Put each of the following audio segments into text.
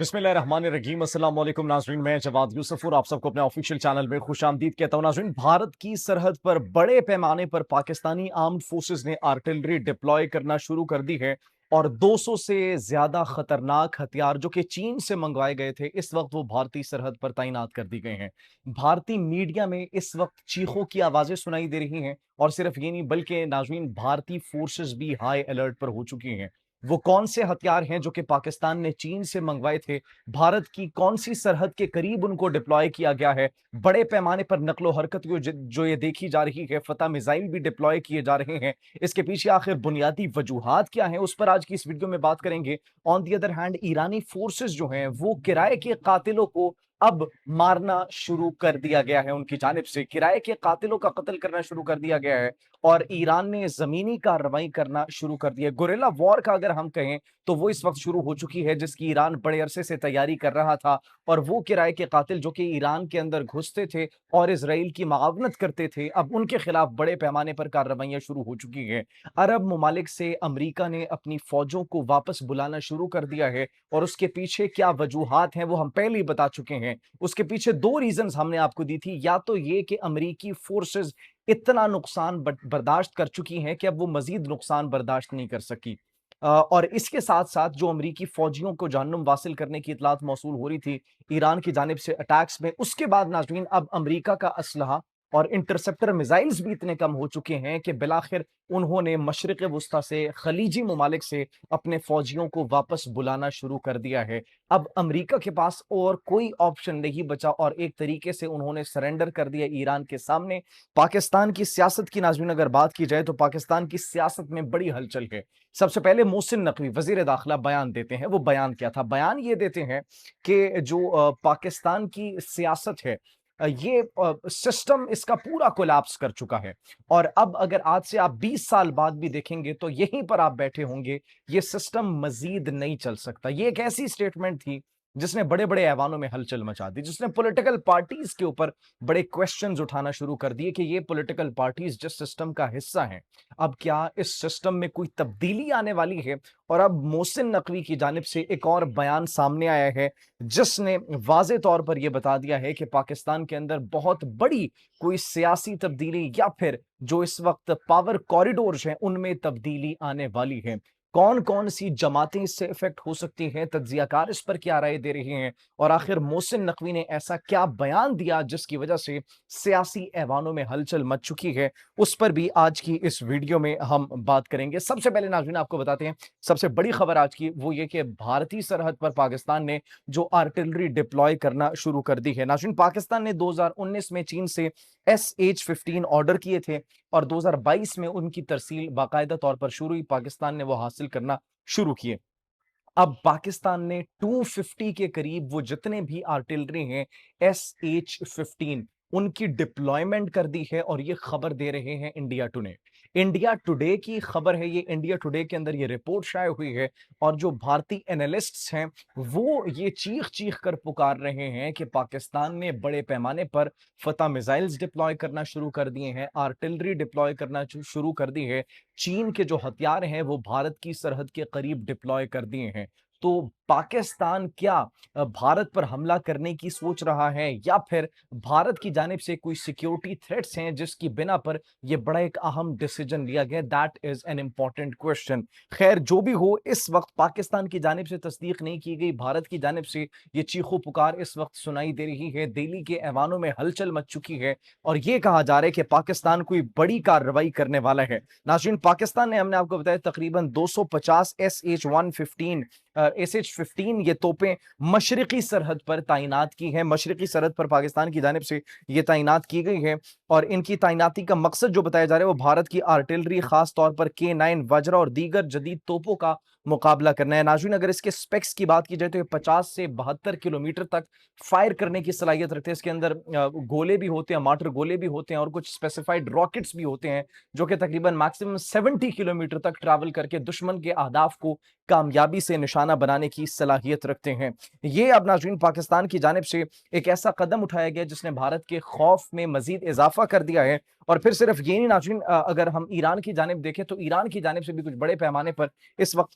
بسم اللہ الرحمن الرحیم۔ السلام علیکم ناظرین، میں جواد یوسف اور آپ سب کو اپنے آفیشیل چینل میں خوش آمدید کہتا ہوں۔ ناظرین، بھارت کی سرحد پر بڑے پیمانے پر پاکستانی آرمڈ فورسز نے آرٹلری ڈپلوائے کرنا شروع کر دی ہے اور 200 سے زیادہ خطرناک ہتھیار جو کہ چین سے منگوائے گئے تھے اس وقت وہ بھارتی سرحد پر تعینات کر دی گئے ہیں۔ بھارتی میڈیا میں اس وقت چیخوں کی آوازیں سنائی دے رہی ہیں، اور صرف یہ نہیں بلکہ ناظرین بھارتی فورسز بھی ہائی الرٹ پر ہو چکی ہیں۔ وہ کون سے ہتھیار ہیں جو کہ پاکستان نے چین سے منگوائے تھے؟ بھارت کی کون سی سرحد کے قریب ان کو ڈپلوائے کیا گیا ہے؟ بڑے پیمانے پر نقل و حرکت جو یہ دیکھی جا رہی ہے، فتح میزائل بھی ڈپلوائے کیے جا رہے ہیں، اس کے پیچھے آخر بنیادی وجوہات کیا ہیں؟ اس پر آج کی اس ویڈیو میں بات کریں گے۔ آن دی ادر ہینڈ، ایرانی فورسز جو ہیں وہ کرائے کے قاتلوں کو اب مارنا شروع کر دیا گیا ہے، ان کی جانب سے کرائے کے قاتلوں کا قتل کرنا شروع کر دیا گیا ہے، اور ایران نے زمینی کارروائی کرنا شروع کر دی ہے۔ گوریلا وار کا اگر ہم کہیں تو وہ اس وقت شروع ہو چکی ہے، جس کی ایران بڑے عرصے سے تیاری کر رہا تھا، اور وہ کرائے کے قاتل جو کہ ایران کے اندر گھستے تھے اور اسرائیل کی معاونت کرتے تھے، اب ان کے خلاف بڑے پیمانے پر کارروائیاں شروع ہو چکی ہیں۔ عرب ممالک سے امریکہ نے اپنی فوجوں کو واپس بلانا شروع کر دیا ہے، اور اس کے پیچھے کیا وجوہات ہیں وہ ہم پہلے ہی بتا چکے ہیں۔ اس کے پیچھے دو ریزنز ہم نے آپ کو دی تھی، یا تو یہ کہ امریکی فورسز اتنا نقصان برداشت کر چکی ہیں کہ اب وہ مزید نقصان برداشت نہیں کر سکی، اور اس کے ساتھ ساتھ جو امریکی فوجیوں کو جہنم واصل کرنے کی اطلاعات موصول ہو رہی تھی ایران کی جانب سے اٹیکس میں، اس کے بعد ناظرین اب امریکہ کا اسلحہ اور انٹرسپٹر میزائلز بھی اتنے کم ہو چکے ہیں کہ بالآخر انہوں نے مشرق وسطی سے، خلیجی ممالک سے اپنے فوجیوں کو واپس بلانا شروع کر دیا ہے۔ اب امریکہ کے پاس اور کوئی آپشن نہیں بچا، اور ایک طریقے سے انہوں نے سرنڈر کر دیا ایران کے سامنے۔ پاکستان کی سیاست کی ناظرین اگر بات کی جائے تو پاکستان کی سیاست میں بڑی ہلچل ہے۔ سب سے پہلے محسن نقوی وزیر داخلہ بیان دیتے ہیں۔ وہ بیان کیا تھا؟ بیان یہ دیتے ہیں کہ جو پاکستان کی سیاست ہے، یہ سسٹم اس کا پورا کولیپس کر چکا ہے، اور اب اگر آج سے آپ 20 سال بعد بھی دیکھیں گے تو یہیں پر آپ بیٹھے ہوں گے، یہ سسٹم مزید نہیں چل سکتا۔ یہ ایک ایسی سٹیٹمنٹ تھی جس نے بڑے بڑے ایوانوں میں ہلچل مچا دی، جس نے پولیٹیکل پارٹیز کے اوپر بڑے کویسچنز اٹھانا شروع کر دیے کہ یہ پولیٹیکل پارٹیز جس سسٹم کا حصہ ہیں، اب کیا اس سسٹم میں کوئی تبدیلی آنے والی ہے؟ اور اب محسن نقوی کی جانب سے ایک اور بیان سامنے آیا ہے جس نے واضح طور پر یہ بتا دیا ہے کہ پاکستان کے اندر بہت بڑی کوئی سیاسی تبدیلی یا پھر جو اس وقت پاور کوریڈورز ہیں ان میں تبدیلی آنے والی ہے۔ کون کون سی جماعتیں اس سے افیکٹ ہو سکتی ہیں، تجزیہ کار اس پر کیا رائے دے رہے ہیں، اور آخر محسن نقوی نے ایسا کیا بیان دیا جس کی وجہ سے سیاسی ایوانوں میں ہلچل مچ چکی ہے، اس پر بھی آج کی اس ویڈیو میں ہم بات کریں گے۔ سب سے پہلے ناظرین آپ کو بتاتے ہیں سب سے بڑی خبر آج کی وہ یہ کہ بھارتی سرحد پر پاکستان نے جو آرٹلری ڈپلوائے کرنا شروع کر دی ہے۔ ناظرین، پاکستان نے 2019 میں چین سے SH-15 آرڈر کیے تھے، اور 2022 میں ان کی ترسیل باقاعدہ طور پر شروع ہوئی، پاکستان نے وہ حاصل کرنا شروع کیے۔ اب پاکستان نے 250 کے قریب وہ جتنے بھی آرٹلری ہیں SH-15 ان کی ڈپلوائمنٹ کر دی ہے، اور یہ خبر دے رہے ہیں انڈیا ٹوڈے۔ انڈیا ٹوڈے کی خبر ہے یہ، انڈیا ٹوڈے کے اندر یہ رپورٹ شائع ہوئی ہے، اور جو بھارتی اینالسٹس ہیں وہ یہ چیخ چیخ کر پکار رہے ہیں کہ پاکستان نے بڑے پیمانے پر فتح میزائلز ڈپلوائے کرنا شروع کر دیے ہیں، آرٹلری ڈپلوائے کرنا شروع کر دی ہے، چین کے جو ہتھیار ہیں وہ بھارت کی سرحد کے قریب ڈپلوائے کر دیے ہیں۔ تو پاکستان کیا بھارت پر حملہ کرنے کی سوچ رہا ہے، یا پھر بھارت کی جانب سے کوئی سیکیورٹی تھریٹس ہیں جس کی بنا پر یہ بڑا ایک اہم ڈیسیجن لیا گیا؟ That is an important question. خیر جو بھی ہو، اس وقت پاکستان کی جانب سے تصدیق نہیں کی گئی، بھارت کی جانب سے یہ چیخو پکار اس وقت سنائی دے رہی ہے، دہلی کے ایوانوں میں ہلچل مچ چکی ہے، اور یہ کہا جا رہا ہے کہ پاکستان کوئی بڑی کارروائی کرنے والا ہے۔ ناظرین، پاکستان نے، ہم نے آپ کو بتایا، تقریباً 250 SH-15 یہ توپیں مشرقی سرحد پر تعینات کی ہیں، مشرقی سرحد پر پاکستان کی جانب سے یہ تعینات کی گئی ہے، اور ان کی تعیناتی کا مقصد جو بتایا جا رہا ہے وہ بھارت کی آرٹلری، خاص طور پر K9 وجرا اور دیگر جدید توپوں کا مقابلہ کرنا ہے۔ ناظرین، اگر اس کے سپیکس کی بات کی جائے تو یہ 50 سے 72 کلومیٹر تک فائر کرنے کی صلاحیت رکھتے ہیں۔ اس کے اندر گولے بھی ہوتے ہیں، مارٹر گولے بھی ہوتے ہیں، اور کچھ اسپیسیفائڈ راکٹس بھی ہوتے ہیں جو کہ تقریباً میکسیمم 70 کلومیٹر تک ٹریول کر کے دشمن کے اہداف کو کامیابی سے نشانہ بنانے کی صلاحیت رکھتے ہیں۔ یہ اب ناظرین پاکستان کی جانب سے ایک ایسا قدم اٹھایا گیا جس نے بھارت کے خوف میں مزید اضافہ کر دیا ہے، اور پھر صرف یہ نہیں ناظرین، اگر ہم ایران کی جانب دیکھیں تو ایران کی جانب سے بھی کچھ بڑے پیمانے پر اس وقت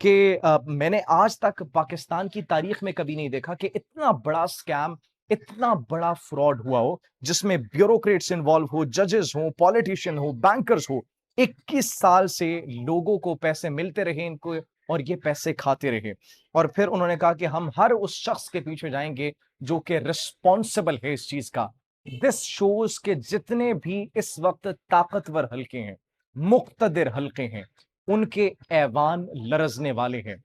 کہ میں نے آج تک پاکستان کی تاریخ میں کبھی نہیں دیکھا کہ اتنا بڑا اسکیم، اتنا بڑا فراڈ ہوا ہو جس میں بیوروکریٹس انوالو ہو، ججز ہوں، پالیٹیشین ہو، بینکرز ہو۔ 21 سال سے لوگوں کو پیسے ملتے رہے ان کو، اور یہ پیسے کھاتے رہے، اور پھر انہوں نے کہا کہ ہم ہر اس شخص کے پیچھے جائیں گے جو کہ رسپانسبل ہے اس چیز کا۔ دس شوز کہ جتنے بھی اس وقت طاقتور حلقے ہیں، مقتدر حلقے ہیں، ان کے ایوان لرزنے والے ہیں۔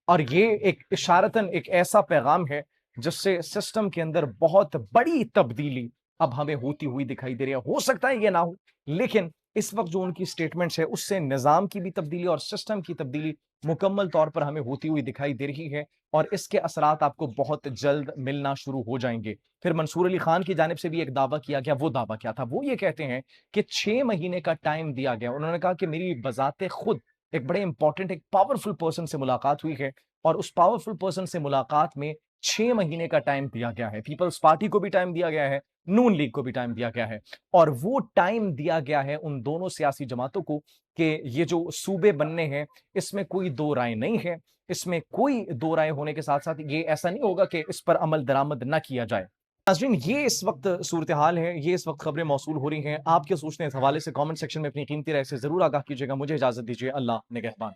اور یہ ایک اشارتاً ایک ایسا پیغام ہے جس سے سسٹم کے اندر بہت بڑی تبدیلی اب ہمیں ہوتی ہوئی دکھائی دے رہی ہے۔ ہو سکتا ہے یہ نہ ہو، لیکن اس وقت جو ان کی سٹیٹمنٹس ہے اس سے نظام کی بھی تبدیلی اور سسٹم کی تبدیلی مکمل طور پر ہمیں ہوتی ہوئی دکھائی دے رہی ہے، اور اس کے اثرات آپ کو بہت جلد ملنا شروع ہو جائیں گے۔ پھر منصور علی خان کی جانب سے بھی ایک دعویٰ کیا گیا۔ وہ دعویٰ کیا تھا؟ وہ یہ کہتے ہیں کہ 6 مہینے کا ٹائم دیا گیا۔ انہوں نے کہا کہ میری بذات خود ایک بڑے امپورٹنٹ، ایک پاورفل پرسن سے ملاقات ہوئی ہے، اور اس پاورفل پرسن سے ملاقات میں 6 مہینے کا ٹائم دیا گیا ہے۔ پیپلز پارٹی کو بھی ٹائم دیا گیا ہے، نون لیگ کو بھی ٹائم دیا گیا ہے، اور وہ ٹائم دیا گیا ہے ان دونوں سیاسی جماعتوں کو کہ یہ جو صوبے بننے ہیں اس میں کوئی دو رائے نہیں ہے۔ اس میں کوئی دو رائے ہونے کے ساتھ ساتھ یہ ایسا نہیں ہوگا کہ اس پر عمل درآمد نہ کیا جائے۔ ناظرین، یہ اس وقت صورتحال ہے، یہ اس وقت خبریں موصول ہو رہی ہیں۔ آپ کیا سوچتے ہیں اس حوالے سے کامنٹ سیکشن میں اپنی قیمتی رائے سے ضرور آگاہ کیجیے گا۔ مجھے اجازت دیجیے، اللہ نگہبان۔